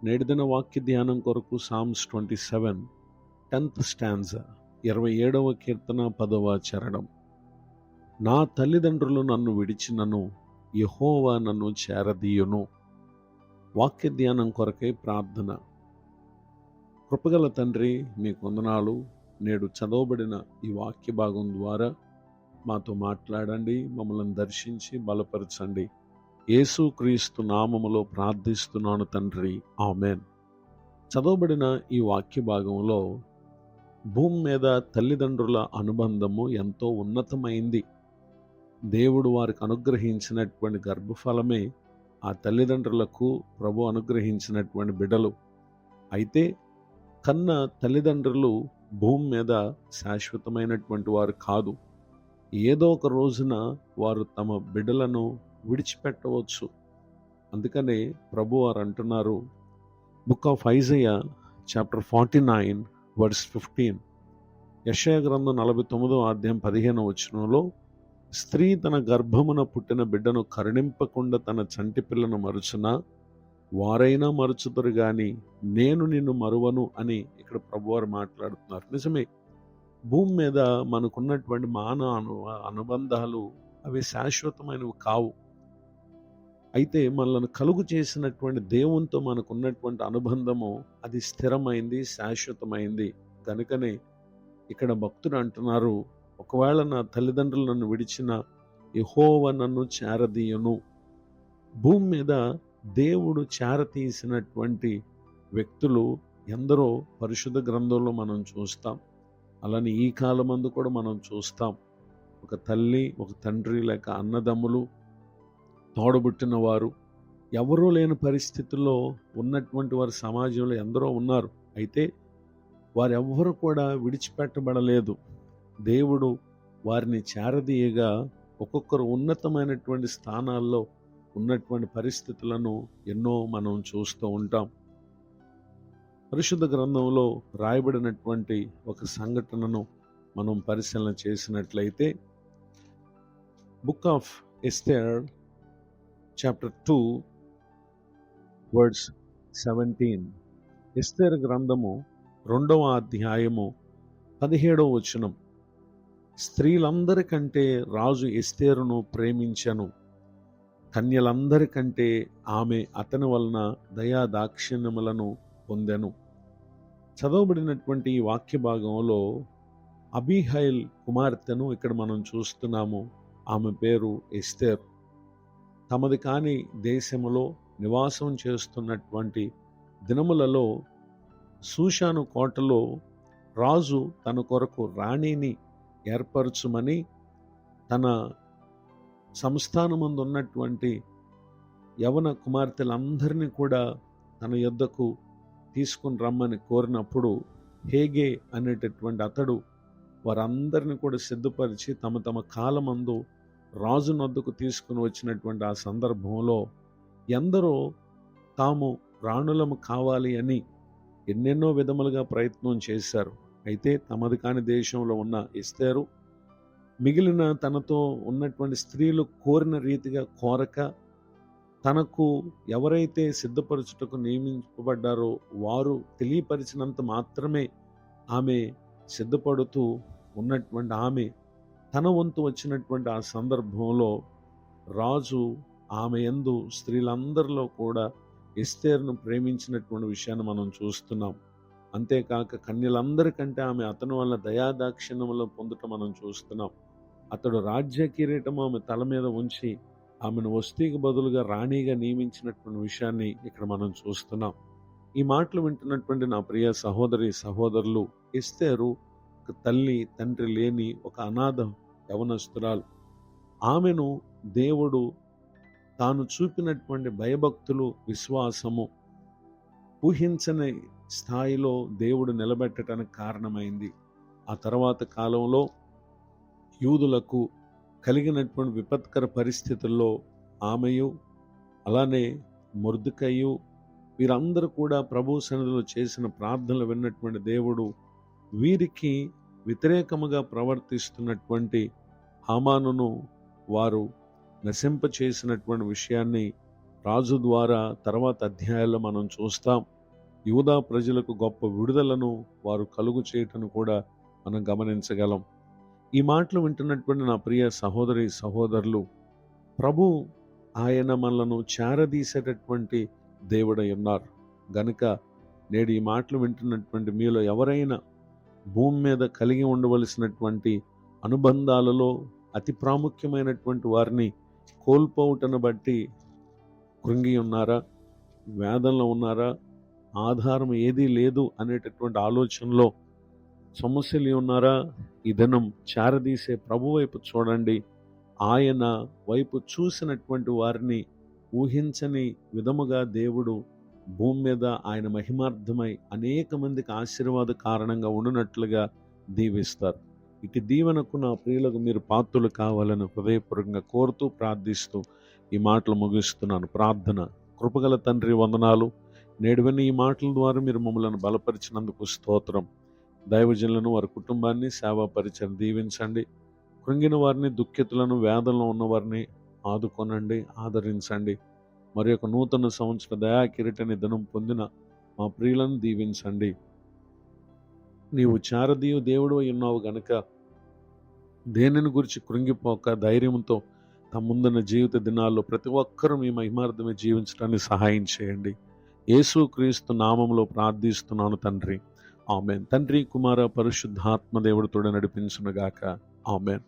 నేటిదిన వాక్య ధ్యానం కొరకు సామ్స్ 27 10th స్టాంజా 27వ కీర్తన 10వ చరణం. నా తల్లిదండ్రులు నన్ను విడిచినను యెహోవా నన్ను చేరదీయును. వాక్య ధ్యానం కొరకై ప్రార్థన. కృపగల తండ్రి, మీ వందనాలు. నేడు చదవబడిన ఈ వాక్య భాగం ద్వారా మాతో మాట్లాడండి, మమ్మల్ని దర్శించి బలపరచండి. యేసుక్రీస్తు నామములో ప్రార్థిస్తున్నాను తండ్రి, ఆమెన్. చదవబడిన ఈ వాక్య భాగంలో భూమి మీద తల్లిదండ్రుల అనుబంధము ఎంతో ఉన్నతమైంది. దేవుడు వారికి అనుగ్రహించినటువంటి గర్భఫలమే ఆ తల్లిదండ్రులకు ప్రభు అనుగ్రహించినటువంటి బిడ్డలు. అయితే కన్న తల్లిదండ్రులు భూమి మీద శాశ్వతమైనటువంటి వారు కాదు. ఏదో ఒక రోజున వారు తమ బిడ్డలను విడిచిపెట్టవచ్చు. అందుకనే ప్రభు వారు అంటున్నారు, book of Isaiah chapter 49 verse 15, యెషయా గ్రంథం 49వ అధ్యాయం 15వ వచనంలో, స్త్రీ తన గర్భమున పుట్టిన బిడ్డను కరుణింపకుండా తన చంటి పిల్లను మరుచునా వారైనా మరుచుతారు గాని నేను నిన్ను మరువను అని ఇక్కడ ప్రభువారు మాట్లాడుతున్నారు. నిజమే, భూమి మీద మనకున్నటువంటి అనుబంధాలు అవి శాశ్వతమైనవి కావు. అయితే మనల్ని కలుగు చేసినటువంటి దేవునితో మనకున్నటువంటి అనుబంధము అది స్థిరమైంది, శాశ్వతమైంది. కనుకనే ఇక్కడ భక్తుడు అంటున్నారు, ఒకవేళ నా తల్లిదండ్రులు నన్ను విడిచిన యెహోవా నన్ను చేరదీయును. భూమి మీద దేవుడు చేరతీసినటువంటి వ్యక్తులు ఎందరో పరిశుద్ధ గ్రంథంలో మనం చూస్తాం. అలానే ఈ కాలమందు కూడా మనం చూస్తాం. ఒక తల్లి, ఒక తండ్రి, లేక అన్నదమ్ములు, తోడబుట్టిన వారు, ఎవరూ లేని పరిస్థితుల్లో ఉన్నటువంటి వారు సమాజంలో ఎందరో ఉన్నారు. అయితే వారెవ్వరూ కూడా విడిచిపెట్టబడలేదు. దేవుడు వారిని చేరదీయగా ఒక్కొక్కరు ఉన్నతమైనటువంటి స్థానాల్లో ఉన్నటువంటి పరిస్థితులను ఎన్నో మనం చూస్తూ ఉంటాం. పరిశుద్ధ గ్రంథంలో రాయబడినటువంటి ఒక సంఘటనను మనం పరిశీలన చేసినట్లయితే, book of Esther chapter 2 words 17, Esther గ్రంథము 2వ అధ్యాయము 17వ వచనం. స్త్రీలందరికంటే రాజు ఎస్తేరును ప్రేమించెను, కన్యలందరికంటే ఆమె అతని వలన దయా దాక్షిణ్యములను పొందెను. చదవబడినటువంటి ఈ వాక్య భాగంలో అబీహైల్ కుమార్తెను ఇక్కడ మనం చూస్తున్నాము. ఆమె పేరు ఎస్తేర్. తమది కాని దేశములో నివాసం చేస్తున్నటువంటి దినములలో షూషాను కోటలో రాజు తన కొరకు రాణిని ఏర్పరచుమని తన సంస్థానమందు ఉన్నటువంటి యవన కుమార్తెలందరినీ కూడా తన యొద్దకు తీసుకుని రమ్మని కోరినప్పుడు, హేగే అనేటటువంటి అతడు వారందరిని కూడా సిద్ధపరిచి తమ తమ కాలమందు రాజు నొద్దకు తీసుకుని వచ్చినటువంటి ఆ సందర్భంలో ఎందరో తాము రాణులము కావాలి అని ఎన్నెన్నో విధములుగా ప్రయత్నం చేశారు. అయితే తమది కాని దేశంలో ఉన్న ఎస్తేరు మిగిలిన తనతో ఉన్నటువంటి స్త్రీలు కోరిన రీతిగా కోరక, తనకు ఎవరైతే సిద్ధపరచుటకు నియమింపబడ్డారో వారు తెలియపరిచినంత మాత్రమే ఆమె సిద్ధపడుతూ ఉన్నటువంటి ఆమె తన వంతు వచ్చినటువంటి ఆ సందర్భంలో రాజు ఆమె యందు స్త్రీలందరిలో కూడా ఎస్తేరును ప్రేమించినటువంటి విషయాన్ని మనం చూస్తున్నాం. అంతేకాక కన్యలందరికంటే ఆమె అతని వల్ల దయాదాక్షిణ్యములను పొందటం మనం చూస్తున్నాం. అతడు రాజ్య కిరీటం ఆమె తల మీద ఉంచి ఆమెను వస్తీకి బదులుగా రాణిగా నియమించినటువంటి విషయాన్ని ఇక్కడ మనం చూస్తున్నాం. ఈ మాటలు వింటున్నటువంటి నా ప్రియ సహోదరి సహోదరులు, ఎస్తేరు ఒక తల్లి తండ్రి లేని ఒక అనాథ యవనస్తురాలు. ఆమెను దేవుడు తాను చూపినటువంటి భయభక్తులు, విశ్వాసము ఊహించని స్థాయిలో దేవుడు నిలబెట్టడానికి కారణమైంది. ఆ తర్వాత కాలంలో యూదులకు కలిగినటువంటి విపత్కర పరిస్థితుల్లో ఆమెయు అలానే మొర్దెకయి వీరందరూ కూడా ప్రభు సన్నిధిలో చేసిన ప్రార్థనలు విన్నటువంటి దేవుడు వీరికి వ్యతిరేకముగా ప్రవర్తిస్తున్నటువంటి హామానును వారు నశింపచేసినటువంటి విషయాన్ని రాజు ద్వారా తర్వాత అధ్యాయాల్లో మనం చూస్తాం. యూదా ప్రజలకు గొప్ప విడుదలను వారు కలుగు చేయటను కూడా మనం గమనించగలం. ఈ మాటలు వింటున్నటువంటి నా ప్రియ సహోదరి సహోదరులు, ప్రభు ఆయన మనలను చేరదీసేటటువంటి దేవుడై ఉన్నారు గనుక నేడు ఈ మాటలు వింటున్నటువంటి మీలో ఎవరైనా భూమి మీద కలిగి ఉండవలసినటువంటి అనుబంధాలలో అతి ప్రాముఖ్యమైనటువంటి వారిని కోల్పోవుటను బట్టి కృంగి ఉన్నారా, వేదనలో ఉన్నారా, ఆధారం ఏదీ లేదు అనేటటువంటి ఆలోచనలో సమస్యలు ఉన్నారా, ఈ దినం చేరదీసే ప్రభు వైపు చూడండి. ఆయన వైపు చూసినటువంటి వారిని ఊహించని విధముగా దేవుడు భూమి మీద ఆయన మహిమార్థమై అనేక మందికి ఆశీర్వాద కారణంగా ఉండునట్లుగా దీవిస్తారు. ఇటు దీవెనకు నా ప్రియులకు మీరు పాత్రులు కావాలని హృదయపూర్వకంగా కోరుతూ ప్రార్థిస్తూ ఈ మాటలు ముగిస్తున్నాను. ప్రార్థన. కృపగల తండ్రి, వందనాలు. నేడు విన్న ఈ మాటల ద్వారా మీరు మమ్మల్ని బలపరిచినందుకు స్తోత్రం. దైవజనులను, వారి కుటుంబాన్ని, సేవా పరిచయం దీవించండి. కృంగిన వారిని, దుఃఖితులను, వేదనలో ఉన్నవారిని ఆదుకొనండి, ఆదరించండి. మరి యొక్క నూతన సంవత్సర దయా కిరీటని దినం పొందిన మా ప్రియులను దీవించండి. నీవు చారదీయు దేవుడు అయి ఉన్నావు గనుక దేనిని గురించి కృంగిపోక ధైర్యంతో తమ ముందున్న జీవిత దినాల్లో ప్రతి ఒక్కరూ మీ మహిమార్థమే జీవించడానికి సహాయం చేయండి. యేసుక్రీస్తు నామములో ప్రార్థిస్తున్నాను తండ్రి. ఆమెన్. తండ్రి, కుమార, పరిశుద్ధాత్మ దేవుడితో నడిపించునుగాక. ఆమెన్.